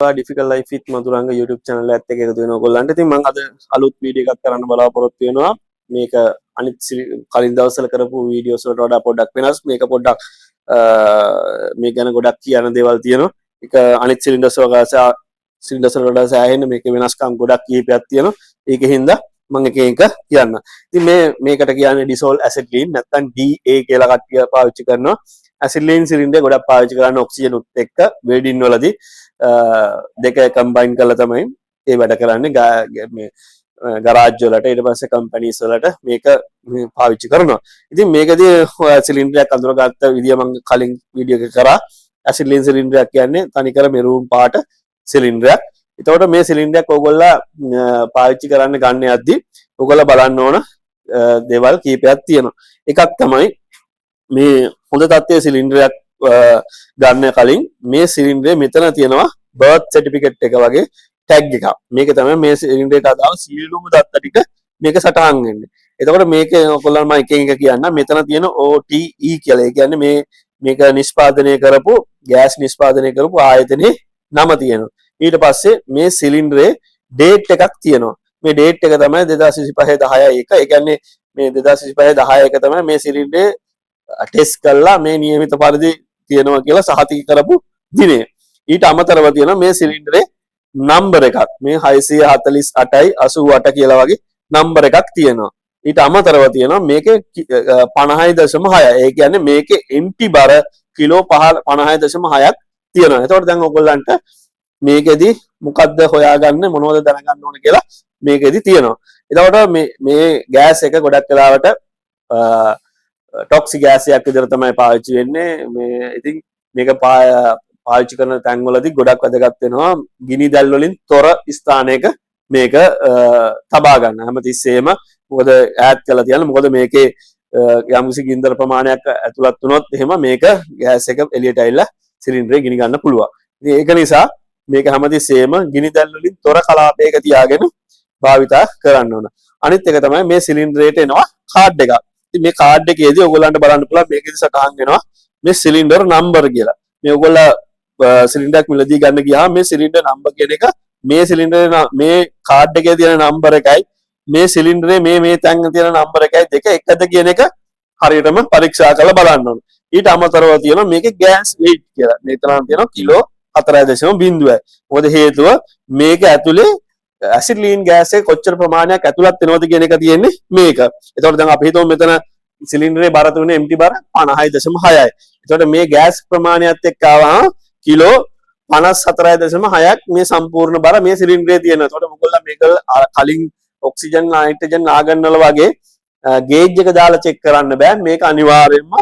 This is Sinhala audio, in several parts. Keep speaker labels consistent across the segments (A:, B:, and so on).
A: ඩිෆිකල් ලයිෆ් විත් මధుරංග YouTube channel එකත් එක්ක එකතු වෙනවා ඔයගොල්ලන්ට. ඉතින් මම අද අලුත් වීඩියෝ එකක් කරන්න බලාපොරොත්තු වෙනවා. මේක අනිත් කලින් දවස්වල කරපු වීඩියෝස් වලට වඩා පොඩ්ඩක් වෙනස්. මේක පොඩ්ඩක් මේ ගැන ගොඩක් කියන දේවල් තියෙනවා. ඒක අනිත් සිලින්ඩර්ස් වලට වඩා සෑහෙන මේක වෙනස්කම් ගොඩක් කීපයක් තියෙනවා. ඒකින්ද මම එක එක කියන්න. ඉතින් මේකට කියන්නේ dissolved acetylene නැත්නම් DA කියලා කට්ටිය පාවිච්චි කරනවා. acetylene සිලින්ඩර් ගොඩක් පාවිච්චි කරන්නේ ඔක්සිජන් උත් එක්ක වෙඩින් වලදී දෙක කම්බයින් කරලා තමයි ඒ වැඩ කරන්නේ මේ ගරාජ් වලට ඊට පස්සේ කම්පැනිස් වලට මේක පාවිච්චි කරනවා. ඉතින් මේකදී සිලින්ඩරයක් අඳුරගත්ත විදිය මම කලින් වීඩියෝ එකක කරා. ඇසිඩ්ලින් සිලින්ඩරයක් කියන්නේ තනිකර මෙරූන් පාට සිලින්ඩරයක්. එතකොට මේ සිලින්ඩරයක් ඕගොල්ලෝ පාවිච්චි කරන්න ගන්න යද්දී ඕගොල්ලෝ බලන්න ඕන දේවල් කීපයක් තියෙනවා. එකක් තමයි මේ හොඳ තත්ත්වයේ සිලින්ඩරයක් ගන්න කලින් මේ සිලින්ඩරේ මෙතන තියෙනවා බර්ත් සර්ටිෆිකේට් එක වගේ ටැග් එකක්. මේක තමයි මේ සිලින්ඩරේට අදාළ සියලුම දත්ත ටික මේක සටහන් වෙන්නේ. එතකොට මේක ඔයගොල්ලන් මම එක එක කියන්න. මෙතන තියෙන OTE කියලා. ඒ කියන්නේ මේක නිෂ්පාදනය කරපු ගෑස් නිෂ්පාදනය කරපු ආයතනයේ නම තියෙනවා. ඊට පස්සේ මේ සිලින්ඩරේ ඩේට් එකක් තියෙනවා. මේ ඩේට් එක තමයි 2025 10 1. ඒ කියන්නේ මේ 2025 10 1 තමයි මේ සිලින්ඩරේ ටෙස්ට් කළා මේ නියමිත පරිදි තියෙනවා කියලා සහතික කරපු දිනය. ඊට අමතරව තියෙනවා මේ සිලින්ඩරේ නම්බර එකක්. මේ 648යි 88 කියලා වගේ නම්බර එකක් තියෙනවා. ඊට අමතරව තියෙනවා මේකේ 50.6. ඒ කියන්නේ මේකේ එම්ටි බර කිලෝ 50.6ක් තියෙනවා. එතකොට දැන් ඔයගොල්ලන්ට මේකෙදි මොකද්ද හොයාගන්න මොනවද දැනගන්න ඕන කියලා මේකෙදි තියෙනවා. එතකොට මේ ගෑස් එක ගොඩක් වෙලාවට टॉक्सिक गैस එකක් විතර තමයි පාවිච්චි වෙන්නේ. මේ ඉතින් මේක පාවිච්චි කරන තැන්වලදී ගොඩක් වැදගත් වෙනවා ගිනි දැල් වලින් තොර ස්ථානයක මේක තබා ගන්න. හැමතිස්සෙම මොකද ඈඩ් කරලා තියන්න. මොකද මේකේ යම්කිසි ගින්දර ප්‍රමාණයක් ඇතුළත් වුණොත් එහෙම මේක ගෑස් එක එළියට ඇවිල්ලා සිලින්ඩරේ ගිනි ගන්න පුළුවන්. ඉතින් ඒක නිසා මේක හැමතිස්සෙම ගිනි දැල් වලින් තොර කලාපයක තියාගෙන භාවිතා කරන්න ඕන. අනිත් එක තමයි මේ සිලින්ඩරේට එනවා කාඩ් එකක්. මේ කාඩ් එකේදී ඔයගොල්ලන්ට බලන්න පුළුවන් මේකෙදි සටහන් වෙනවා මේ සිලින්ඩර් නම්බර් කියලා. මේ ඔයගොල්ලෝ සිලින්ඩරයක් මිලදී ගන්න ගියාම මේ සිලින්ඩර් නම්බර් කියන එක මේ සිලින්ඩරේ මේ කාඩ් එකේ තියෙන නම්බර එකයි මේ සිලින්ඩරේ මේ තැන් තියෙන නම්බර එකයි දෙක එකද කියන එක හරියටම පරීක්ෂා කරලා බලන්න ඕනේ. ඊට අමතරව තියෙනවා මේකේ ගෑස් weight කියලා. මේ තරම් තියෙනවා කිලෝ 4.0. මොකද හේතුව මේක ඇතුලේ ඇසිඩ්ලින් ගෑස් එක කොච්චර ප්‍රමාණයක් ඇතුළත් වෙනවද කියන එක තියෙන්නේ මේක. එතකොට දැන් අපි හිතමු මෙතන සිලින්ඩරේ බර තුනේ එම්ටි බර 50.6යි. එතකොට මේ ගෑස් ප්‍රමාණයත් එක්ක ආවම කිලෝ 54.6ක් මේ සම්පූර්ණ බර මේ සිලින්ඩරේ තියෙනවා. එතකොට මොකද මේක කලින් ඔක්සිජන් නයිට්‍රජන් ආගන්නවල වගේ ගේජ් එක දාලා චෙක් කරන්න බෑ. මේක අනිවාර්යයෙන්ම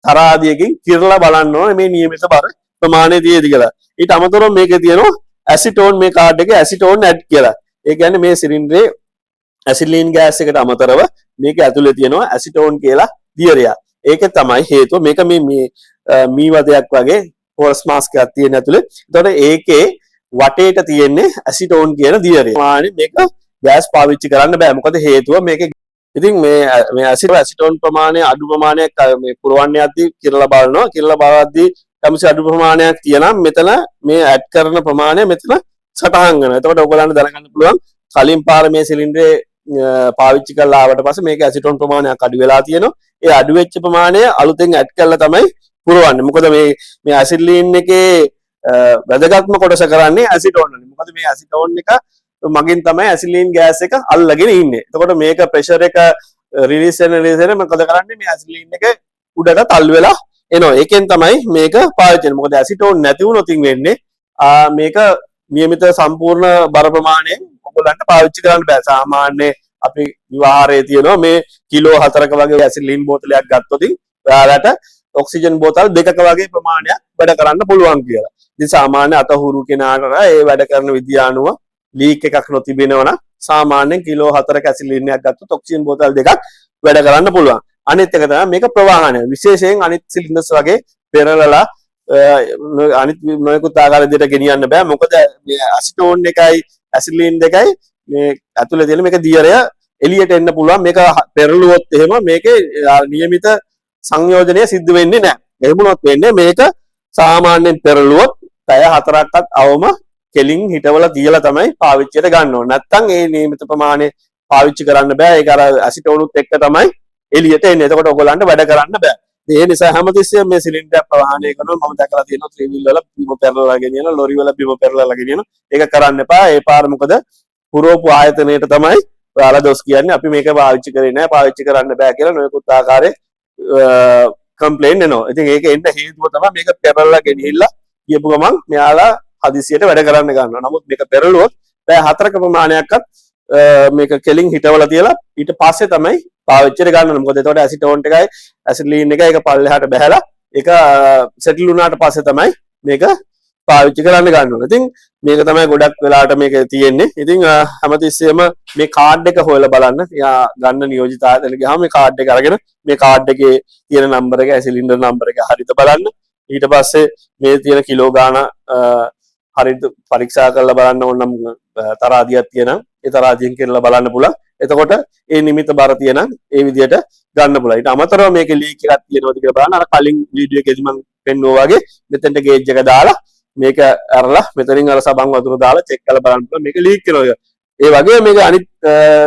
A: තරාදියකින් කිරලා බලන්න ඕනේ මේ නියමිත බර ප්‍රමාණය තියෙද කියලා. ඊට අමතරව මේකේ තියෙනවා ඇසිටෝන් මේ කාඩ් එකේ ඇසිටෝන් ඇඩ් කියලා. ඒ කියන්නේ මේ සිලින්ඩරේ ඇසිඩ්ලින් ගෑස් එකට අමතරව මේක ඇතුලේ තියෙනවා ඇසිටෝන් කියලා දියරයක්. ඒක තමයි හේතුව. මේක මේ මීවදයක් වගේ හෝල්ස් මාස්ක් එකක් තියෙන ඇතුලේ. එතකොට ඒකේ වටේට තියෙන්නේ ඇසිටෝන් කියන දියරය. මේක ගෑස් පාවිච්චි කරන්න බෑ. මොකද හේතුව මේකේ ඉතින් මේ ඇසිටෝන් ප්‍රමාණය අඩු ප්‍රමාණයක් මේ පුරවන්න යද්දී කිරලා බලනවා. කිරලා බලද්දී යම්සි අඩු ප්‍රමාණයක් තියෙනම් මෙතන මේ ඇඩ් කරන ප්‍රමාණය මෙතන සටහන් වෙනවා. එතකොට ඔයගොල්ලන්ට දැනගන්න පුළුවන් කලින් පාර මේ සිලින්ඩරේ පාවිච්චි කරලා ආවට පස්සේ මේක ඇසිටෝන් ප්‍රමාණයක් අඩු වෙලා තියෙනවා. ඒ අඩු වෙච්ච ප්‍රමාණය අලුතෙන් ඇඩ් කරලා තමයි පුරවන්නේ. මොකද මේ ඇසිඩ්ලින් එකේ වැදගත්ම කොටස කරන්නේ ඇසිටෝන් වලින්. මොකද මේ ඇසිටෝන් එක මගින් තමයි ඇසිඩ්ලින් ගෑස් එක අල්ලගෙන ඉන්නේ. එතකොට මේක ප්‍රෙෂර් එක රිලීස් වෙන මොකද කරන්නේ මේ ඇසිඩ්ලින් එක උඩට තල් වෙලා එනවා. ඒකෙන් තමයි මේක පාවිච්චි වෙන්නේ. මොකද ඇසිටෝන් නැති වුණොත් වෙන්නේ මේක නියමිත සම්පූර්ණ බර ප්‍රමාණයෙන් ඔයගොල්ලන්ට පාවිච්චි කරන්න බෑ. සාමාන්‍ය අපි විවාහයේ තියෙනවා මේ කිලෝ 4ක වගේ ඇසිඩ්ලින් බෝතලයක් ගත්තොත් ඔයාලට ඔක්සිජන් බෝතල් 2ක වගේ ප්‍රමාණයක් වැඩ කරන්න පුළුවන් කියලා. ඉතින් සාමාන්‍ය අතහුරු කෙනාට ඒ වැඩ කරන විදිය අනුව ලීක් එකක් නොතිබෙනවා නම් සාමාන්‍යයෙන් කිලෝ 4ක ඇසිඩ්ලින් එකක් ගත්තොත් ඔක්සිජන් බෝතල් 2ක් වැඩ කරන්න පුළුවන්. අනිත් එක තමයි මේක ප්‍රවාහනය. විශේෂයෙන් අනිත් සිලින්ඩර්ස් වගේ පෙරලලා අනිත් නොයෙකුත් ආකාර විදිහට ගෙනියන්න බෑ. මොකද මේ ඇසිටෝන් එකයි ඇසිඩ්ලින් දෙකයි මේ ඇතුලේ තියෙන මේක දියරය එළියට එන්න පුළුවන්. මේක පෙරළුවොත් එහෙම මේකේ නියමිත සංයෝජනය සිද්ධ වෙන්නේ නැහැ. එහෙම වුණොත් වෙන්නේ මේක සාමාන්‍යයෙන් පෙරළුවොත් පැය 4ක්වත් අවම කෙලින් හිටවල තියලා තමයි පාවිච්චියට ගන්න ඕනේ. නැත්තම් ඒ නියමිත ප්‍රමාණය පාවිච්චි කරන්න බෑ. ඒක අර ඇසිටෝනුත් එක්ක තමයි එළියට එන්නේ. එතකොට ඔයගොල්ලන්ට වැඩ කරන්න බෑ. ඒ නිසා හැමතිස්සෙම මේ සිලින්ඩර් ප්‍රවාහනය කරනවා මම දැකලා තියෙනවා ත්‍රිවිල් වල බිම පෙරලලා ගෙනියන ලොරි වල බිම පෙරලලා ගෙනියන ඒක කරන්න එපා. ඒ පාර මොකද පුරෝපු ආයතනයට තමයි ඔයාලා දොස් කියන්නේ අපි මේක පාවිච්චි කරේ නැහැ පාවිච්චි කරන්න බෑ කියලා නොයෙකුත් ආකාරයේ කම්ප්ලේන්ට් එනවා. ඉතින් ඒක එන්න හේතුව තමයි මේක පෙරලලා ගෙනිහිල්ලා කියපු ගමන් මෙයාලා හදිසියට වැඩ කරන්න ගන්නවා. නමුත් මේක පෙරළුවොත් පැය 4ක ප්‍රමාණයක්වත් මේක කෙලින් හිටවලා තියලා ඊට පස්සේ තමයි පාවිච්චියට ගන්න ඕනේ. මොකද එතකොට ඇසිටෝන් එකයි ඇසිඩ්ලීන් එකයි ඒක පල්ලෙහාට බහැලා ඒක සෙටල් වුණාට පස්සේ තමයි මේක පාවිච්චි කරන්න ගන්න ඕනේ. ඉතින් මේක තමයි ගොඩක් වෙලාවට මේක තියෙන්නේ. ඉතින් හැමතිස්සෙම මේ කාඩ් එක හොයලා බලන්න. එයා ගන්න නියෝජිත ආයතන ගියාම මේ කාඩ් එක අරගෙන මේ කාඩ් එකේ තියෙන නම්බර එක සිලින්ඩර් නම්බර එක හරියට බලන්න. ඊට පස්සේ මේ තියෙන කිලෝ ගාන හරියට පරීක්ෂා කරලා බලන්න ඕන නම් තරාදියක් තියෙනම් ඒ තරාදියෙන් කියලා බලන්න පුළුවන්. එතකොට ඒ නිමිත බර තියෙනම් ඒ විදිහට ගන්න පුළුවන්. ඊට අමතරව මේකේ ලීක් එකක් තියෙනවද කියලා බලන්න. අර කලින් වීඩියෝ එකේදී මම පෙන්නුවා වගේ මෙතෙන්ට ගේජ් එක දාලා මේක අරලා මෙතනින් අර සබන් වතුර දාලා චෙක් කරලා බලන්න පුළුවන් මේක ලීක් කරනවද. ඒ වගේ මේක අනිත්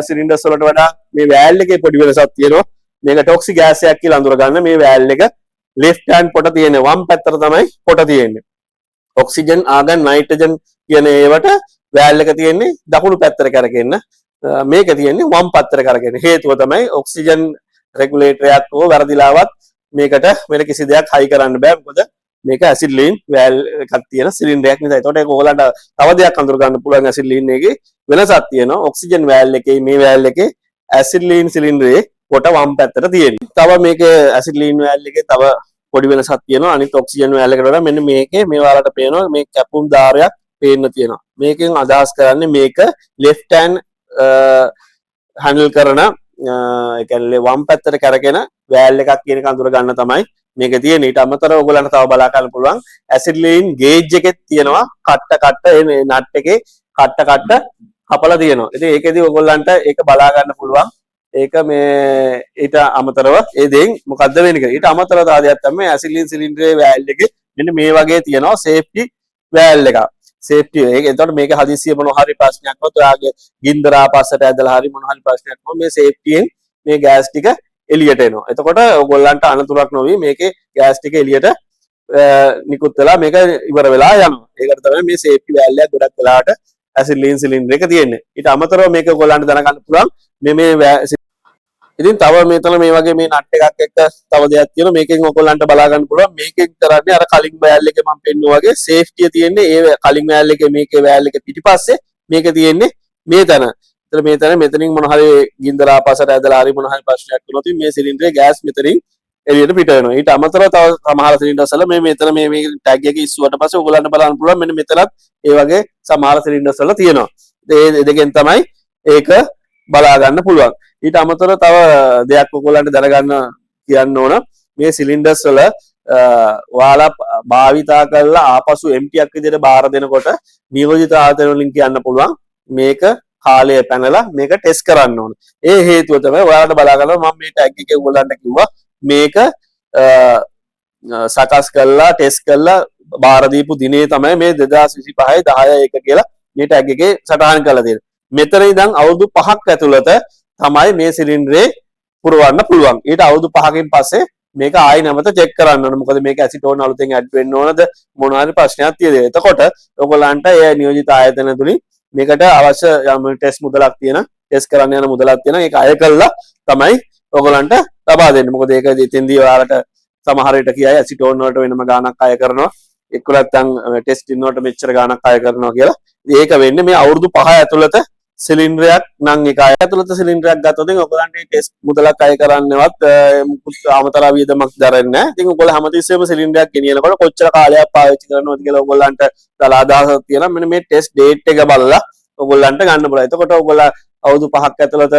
A: සිලින්ඩර්ස් වලට වඩා මේ වෑල් එකේ පොඩි වෙනසක් තියෙනවා. මේක ටොක්සික් ගෑස් එකක් කියලා අඳුර ගන්න මේ වෑල් එක left hand පොට තියෙන වම් පැත්තට තමයි පොට තියෙන්නේ. ඔක්සිජන් ආගන් නයිට්‍රජන් කියන ඒවට වෑල් එක තියෙන්නේ දකුණු පැත්තට කරගෙන මේක තියෙන්නේ වම් පැත්තට කරගෙන. හේතුව තමයි ඔක්සිජන් රෙගුලේටරයක් හෝ වැරදිලාවත් මේකට වෙන කිසි දෙයක් හයි කරන්න බෑ. මොකද මේක ඇසිඩ්ලීන් වෑල් එකක් තියෙන සිලින්ඩරයක් නිසා. ඒතකොට ඒක ඕගලන්ට තව දෙයක් අඳුර ගන්න පුළුවන් ඇසිඩ්ලීන් එකේ වෙනසක් තියෙනවා. ඔක්සිජන් වෑල් එකේ මේ වෑල් එකේ ඇසිඩ්ලීන් සිලින්ඩරේ කොට වම් පැත්තට තියෙන්නේ. තව මේක ඇසිඩ්ලීන් වෑල් එකේ තව පොඩි වෙනසක් තියෙනවා. අනිත් ඔක්සිජන් වෑල් එකට වඩා මෙන්න මේකේ මේ වලට පේනවා මේ කැපුම් ධාරයක් පේන්න තියෙනවා. මේකෙන් අදහස් කරන්නේ මේක left hand handle කරන ඒ කියන්නේ වම් පැත්තට කරගෙන වෑල් එකක් කියන එක අඳුර ගන්න තමයි මේක තියෙන්නේ. ඊට අමතරව ඔයගොල්ලන්ට තව බලා ගන්න පුළුවන් ඇසිඩ්ලීන් ගේජ් එකෙත් තියෙනවා කට්ට මේ නට් එකේ කට්ට කපලා තියෙනවා. ඉතින් ඒකෙදී ඔයගොල්ලන්ට ඒක බලා ගන්න පුළුවන්. ඒක මේ ඊට අමතරව ඒ දෙයින් මොකද්ද වෙන්නේ කියලා. ඊට අමතරව තව දෙයක් තමයි ඇසිඩ්ලීන් සිලින්ඩරේ වෑල් එකේ මෙන්න මේ වගේ තියෙනවා සේෆ්ටි වෑල් එකක්. සේෆ්ටි ඒක එතකොට මේක හදිස්සිය මොන හරි ප්‍රශ්නයක් වුණොත් ඔයාගේ ගින්දර ආපස්සට ඇදලා හරි මොන හරි ප්‍රශ්නයක් වුණොත් මේ සේෆ්ටියෙන් මේ ගෑස් ටික එළියට එනවා. එතකොට ඔයගොල්ලන්ට අනතුරක් නොවි මේකේ ගෑස් ටික එළියට නිකුත් වෙලා මේක ඉවර වෙලා යනවා. ඒකට තමයි මේ සේෆ්ටි වෑල් එක ගොඩක් වෙලාවට ඇසිඩ්ලීන් සිලින්ඩර් එක තියෙන්නේ. ඊට අමතරව මේක ඔයගොල්ලන්ට දැනගන්න පුළුවන් මේ ඉතින් තව මෙතන මේ වගේ මේ නට් එකක් එක්ක තව දෙයක් තියෙනවා. මේකෙන් ඔයගොල්ලන්ට බලා ගන්න පුළුවන්. මේකෙන් කරන්නේ අර කලින් වෑල් එකේ මම පෙන්නුවා වගේ සේෆ්ටිය තියෙන්නේ ඒ කලින් වෑල් එකේ මේකේ වෑල් එකේ පිටිපස්සේ මේක තියෙන්නේ මේ තැන. ඒතර මේ තැන මෙතනින් මොන හරි ගින්දර ආපස්සට ඇදලා හරි මොන හරි ප්‍රශ්නයක් වුණොත් මේ සිලින්ඩරේ ගෑස් මෙතනින් එළියට පිට වෙනවා. ඊට අමතරව තව සමහර සිලින්ඩර්ස් වල මේ මෙතන මේ ටැග් එක ඉස්සුවට පස්සේ ඔයගොල්ලන්ට බලන්න පුළුවන් මෙන්න මෙතනත් ඒ වගේ සමහර සිලින්ඩර්ස් වල තියෙනවා. ඒ දෙකෙන් තමයි ඒක බලා ගන්න පුළුවන්. ඊට අමතරව තව දෙයක් ඔයගොල්ලන්ට දැනගන්න කියන්න ඕන මේ සිලින්ඩර්ස් වල ඔයාලා භාවිතා කරලා ආපසු එම්ටි එකක් විදිහට බාර දෙනකොට නියෝජිත ආයතන වලින් කියන්න පුළුවන් මේක කාලය පැනලා මේක ටෙස්ට් කරන්න ඕන. ඒ හේතුව තමයි ඔයාලට බලා ගන්න මම මේ ටැග් එකේ ඔයගොල්ලන්ට කිව්වා මේක සකස් කරලා ටෙස්ට් කරලා බාර දීපු දිනේ තමයි මේ 2025 10 කියලා මේ ටැග් එකේ සටහන් කරලා තියෙන්නේ. මෙතන ඉඳන් අවුරුදු 5ක් ඇතුළත තමයි මේ සිලින්ඩරේ පුරවන්න පුළුවන්. ඊට අවුරුදු 5කින් පස්සේ මේක ආයි නැවත චෙක් කරන්න ඕන. මොකද මේක ඇසිටෝන් අලුතෙන් ඇඩ් වෙන්න ඕනද මොන හරි ප්‍රශ්නයක් තියෙද. එතකොට ඔයගොල්ලන්ට ඒ නියෝජිත ආයතන තුලින් මේකට අවශ්‍ය යම් ටෙස්ට් මුදලක් තියෙන ටෙස්ට් කරන්න යන මුදලක් තියෙන ඒක අය කළා තමයි ඔයගොල්ලන්ට ලබා දෙන්නේ. මොකද ඒක එතෙන්දී ඔයාලට සමහර විට කියයි ඇසිටෝන් වලට වෙනම ගාණක් අය කරනවා. එක්ක නැත්නම් ටෙස්ට් ඉන් වලට මෙච්චර ගාණක් අය කරනවා කියලා. ඒක වෙන්නේ මේ අවුරුදු 5 ඇතුළත සිලින්ඩරයක් නම් එක අය ඇතුළත සිලින්ඩරයක් ගත්තොත් ඔයගොල්ලන්ට ටෙස්ට් මුදලක් අය කරන්නවත් මුකුත් අමතර වියදමක් දරන්නේ නැහැ. ඉතින් ඔයගොල්ලෝ හැමතිස්සෙම සිලින්ඩරයක් ගෙනියනකොට කොච්චර කාලයක් පාවිච්චි කරනවද කියලා ඔයගොල්ලන්ට තල අදහසක් තියෙනවා. මෙන්න මේ ටෙස්ට් ඩේට් එක බලලා ඔයගොල්ලන්ට ගන්න පුළුවන්. එතකොට ඔයගොල්ලෝ අවුරුදු 5ක් ඇතුළත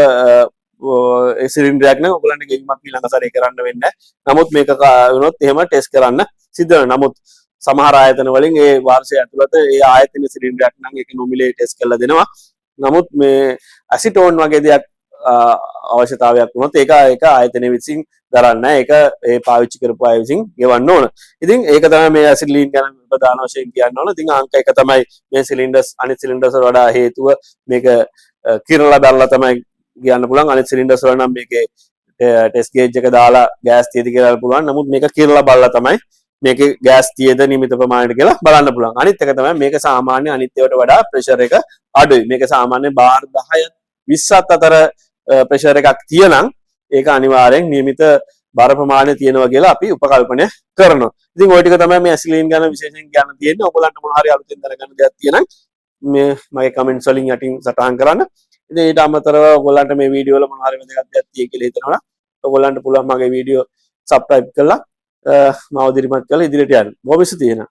A: ඒ සිලින්ඩරයක් නම් ඔයගොල්ලන්ට ගෙවීමක් ඊළඟ සැරේ කරන්න වෙන්නේ නැහැ. නමුත් මේක වුණොත් එහෙම ටෙස්ට් කරන්න සිද්ධ වෙනවා. නමුත් සමහර ආයතන වලින් ඒ වර්ෂය ඇතුළත ඒ ආයතන සිලින්ඩරයක් නම් ඒක නොමිලේ ටෙස්ට් කරලා දෙනවා. නමුත් මේ ඇසිටෝන් වගේ දෙයක් අවශ්‍යතාවයක් වුණොත් ඒක ආයතනය විසින් දරන්න ඒක ඒ පාවිච්චි කරපු අය විසින් ගෙවන්න ඕන. ඉතින් ඒක තමයි මේ ඇසිඩ්ලීන් ගැන ප්‍රධාන වශයෙන් කියන්න ඕන. ඉතින් අංක එක තමයි මේ සිලින්ඩර්ස් අනිත් සිලින්ඩර්ස් වලට වඩා හේතුව මේක කිරලා බැලලා තමයි කියන්න පුළුවන්. අනිත් සිලින්ඩර්ස් වල නම් මේකේ ටෙස්ට් ගේජ් එක දාලා ගෑස් තියද කියලා පුළුවන්. නමුත් මේක කිරලා බලලා තමයි මේකේ ගෑස් තියද නියමිත ප්‍රමාණයට කියලා බලන්න පුළුවන්. අනිත් එක තමයි මේක සාමාන්‍ය අනිත් ඒවාට වඩා ප්‍රෙෂර් එක අඩුයි. මේක සාමාන්‍ය බාර් 10 20ත් අතර ප්‍රෙෂර් එකක් තියනම් ඒක අනිවාර්යෙන් නියමිත බර ප්‍රමාණය තියෙනවා කියලා අපි උපකල්පනය කරනවා. ඉතින් ওই ටික තමයි මේ ඇසිලීන් ගැන විශේෂයෙන් කියන්න තියෙන්නේ. ඔයගොල්ලන්ට මොන හරි අලුතෙන් දැනගන්න දෙයක් තියෙනම් මේ මගේ කමෙන්ට්ස් වලින් යටින් සටහන් කරන්න. ඉතින් ඊට අමතරව ඔයගොල්ලන්ට මේ වීඩියෝ වල මොන හරි වැදගත් දෙයක් තියෙයි කියලා හිතනවා. ඔයගොල්ලන්ට පුළුවන් මගේ වීඩියෝ සබ්ස්ක්‍රයිබ් කරලා මාව දිරිමත් කරලා ඉදිරියට යන්න. බොහොම ස්තුතියි.